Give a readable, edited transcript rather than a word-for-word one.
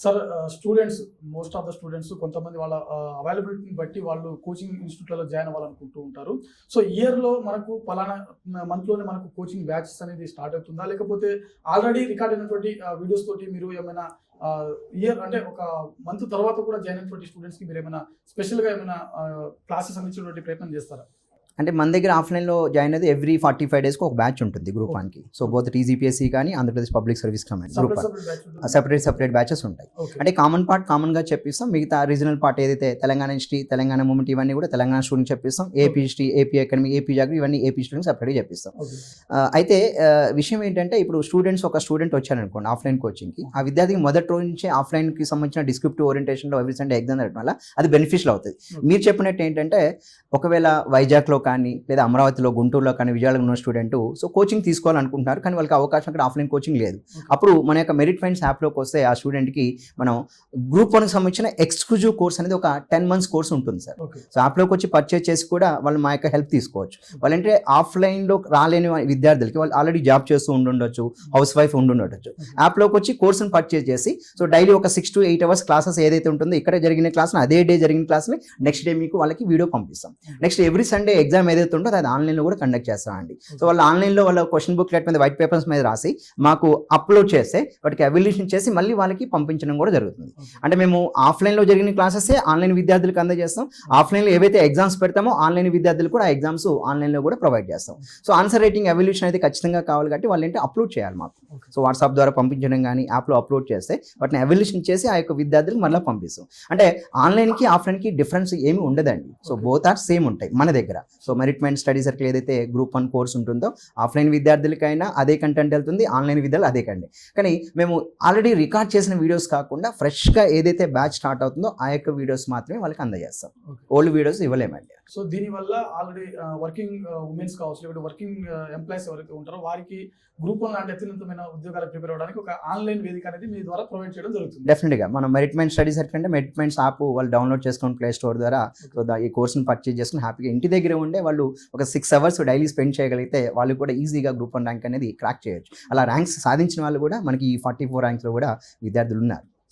Sir students most of the students కొంతమంది వాళ్ళ అవైలబిలిటీని బట్టి వాళ్ళు కోచింగ్ ఇన్స్టిట్యూట్లలో జాయిన్ అవ్వాలనుకుంటూ ఉంటారు. సో ఇయర్లో మనకు పలానా మంత్లోనే మనకు కోచింగ్ బ్యాచెస్ అనేది స్టార్ట్ అవుతుందా, లేకపోతే ఆల్రెడీ రికార్డ్ అయినటువంటి వీడియోస్ తోటి మీరు ఏమైనా ఇయర్ అంటే ఒక మంత్ తర్వాత కూడా జాయిన్ అయినటువంటి స్టూడెంట్స్కి మీరు ఏమైనా స్పెషల్గా ఏమైనా క్లాసెస్ అందించేటువంటి ప్రయత్నం చేస్తారా? అంటే మన దగ్గర ఆఫ్లైన్లో జాయిన్ అయితే ఎవ్రీ 45 డేస్కి ఒక బ్యాచ్ ఉంటుంది గ్రూప్ వన్కి. సో బోత్ టీజీపీఎస్సీ కానీ Andhra Pradesh public service commission group separate batches ఉంటాయి. అంటే కామన్ పార్ట్ కామన్గా చెప్పిస్తాం, మిగతా రీజనల్ పార్ట్ ఏదైతే తెలంగాణ హిస్టరీ, తెలంగాణ మూమెంట్ ఇవన్నీ కూడా తెలంగాణ స్టూడెంట్ చెప్పిస్తాం. AP history, AP academy, AP geography ఇవన్నీ ఏపీ స్టూడెంట్ సెపరేట్గా చెప్పిస్తాం. అయితే విషయం ఏంటంటే ఇప్పుడు ఒక స్టూడెంట్ వచ్చారనుకోండి ఆఫ్లైన్ కోచింగ్కి, ఆ విద్యార్థికి మొదటి రోజు నుంచి ఆఫ్లైన్కి సంబంధించిన డిస్క్రిప్టివ్ ఓరియంటేషన్లో ఎవ్రీ సండే ఎగ్జామ్ జరగడం వల్ల అది బెనిఫిషియల్ అవుతుంది. మీరు చెప్పినట్టు ఏంటంటే ఒకవేళ వైజాగ్లో కానీ లేదా అమరావతిలో, గుంటూరులో కానీ, విజయవాడలో ఉన్న స్టూడెంట్ సో కోచింగ్ తీసుకోవాలనుకుంటున్నారు, కానీ వాళ్ళకి అవకాశం అక్కడ ఆఫ్లైన్ కోచింగ్ లేదు. అప్పుడు మన యొక్క మెరిట్ ఫైండ్స్ యాప్లోకి వస్తే ఆ స్టూడెంట్కి మనం గ్రూప్ 1కి సంబంధించిన ఎక్స్క్లూజివ్ కోర్స్ అనేది ఒక 10 months కోర్స్ ఉంటుంది సార్. సో యాప్లోకి వచ్చి పర్చేజ్ చేసి కూడా వాళ్ళు మా యొక్క హెల్ప్ తీసుకోవచ్చు. వాళ్ళంటే ఆఫ్లైన్లో రాలేని విద్యార్థులకి వాళ్ళు ఆల్రెడీ జాబ్ చేస్తూ ఉండుండొచ్చు, హౌస్ వైఫ్ ఉండుండొచ్చు, యాప్లోకి వచ్చి కోర్సును పర్చేజ్ చేసి సో డైలీ ఒక 6 to 8 hours క్లాసెస్ ఏదైతే ఉంటుందో ఇక్కడ జరిగిన క్లాస్ని అదే డే జరిగిన క్లాస్ని నెక్స్ట్ డే మీకు వాళ్ళకి వీడియో పంపిస్తాం. నెక్స్ట్ ఎవ్రీ సండే ఎగ్జామ్ ఏదైతే ఉంటుందో అది ఆన్లైన్లో కూడా కండక్ట్ చేస్తామండి. సో వాళ్ళు ఆన్లైన్లో వాళ్ళ క్వశ్చన్ బుక్లెట్ మీద వైట్ పేపర్స్ మీద రాసి మాకు అప్లోడ్ చేస్తే వాటికి ఎవాల్యుయేషన్ చేసి మళ్ళీ వాళ్ళకి పంపించడం కూడా జరుగుతుంది. అంటే మేము ఆఫ్లైన్లో జరిగిన క్లాసెస్ ఆన్లైన్ విద్యార్థులకు అందజేస్తాం, ఆఫ్లైన్లో ఏవైతే ఎగ్జామ్స్ పెడతామో ఆన్లైన్ విద్యార్థులు కూడా ఆ ఎగ్జామ్స్ ఆన్లైన్లో కూడా ప్రొవైడ్ చేస్తాం. సో ఆన్సర్ రైటింగ్ ఎవాల్యుయేషన్ అయితే ఖచ్చితంగా కావాలి కాబట్టి వాళ్ళు ఏంటి అప్లోడ్ చేయాలి మాకు. సో వాట్సాప్ ద్వారా పంపించడం కానీ యాప్లో అప్లోడ్ చేస్తే వాటిని ఎవాల్యుయేషన్ చేసి ఆ యొక్క విద్యార్థులకు మళ్ళీ పంపిస్తాం. అంటే ఆన్లైన్కి ఆఫ్లైన్కి డిఫరెన్స్ ఏమి ఉండదండి. సో బోత్ ఆర్ సేమ్ ఉంటాయి మన దగ్గర. సో మెరిట్మెంట్ స్టడీ సర్కిల్ ఏదైతే గ్రూప్ 1 కోర్స్ ఉంటుందో ఆఫ్లైన్ విద్యార్థులకైనా అదే కంటెంట్ వెళ్తుంది, ఆన్లైన్ విద్యార్థులు అదే కంటెంట్. కానీ మేము ఆల్రెడీ రికార్డ్ చేసిన వీడియోస్ కాకుండా ఫ్రెష్గా ఏదైతే బ్యాచ్ స్టార్ట్ అవుతుందో ఆ యొక్క వీడియోస్ మాత్రమే వాళ్ళకి అందజేస్తాం. ఓల్డ్ వీడియోస్ ఇవ్వలేమండి. సో దీనివల్ల ఆల్రెడీ వర్కింగ్ ఉమెన్స్ కావచ్చు, లేకపోతే వర్కింగ్ ఎంప్లాయీస్ ఎవరైతే ఉంటారో వారికి గ్రూప్ 1 లాంటి అత్యున్నతమైన ఉద్యోగాలకు ప్రిపేర్ అవ్వడానికి ఒక ఆన్లైన్ వేదిక అనేది మీ ద్వారా ప్రొవైడ్ చేయడం జరుగుతుంది. డెఫినెట్గా మనం మెరిట్మెంట్ స్టడీ సర్కిల్ అంటే మెరిట్మెంట్స్ యాప్ వాళ్ళు డౌన్లోడ్ చేసుకుని ప్లే స్టోర్ ద్వారా సో ఈ కోర్సును పర్చేజ్ చేసుకుని హ్యాపీగా ఇంటి దగ్గర ఉండే వాళ్ళు ఒక 6 hours డైలీ స్పెండ్ చేయగలిగితే వాళ్ళు కూడా ఈజీగా గ్రూప్ 1 ర్యాంక్ అనేది క్రాక్ చేయొచ్చు. అలా ర్యాంక్స్ సాధించిన వాళ్ళు కూడా మనకి ఈ 44 ర్యాంక్స్లో కూడా విద్యార్థులు ఉన్నారు.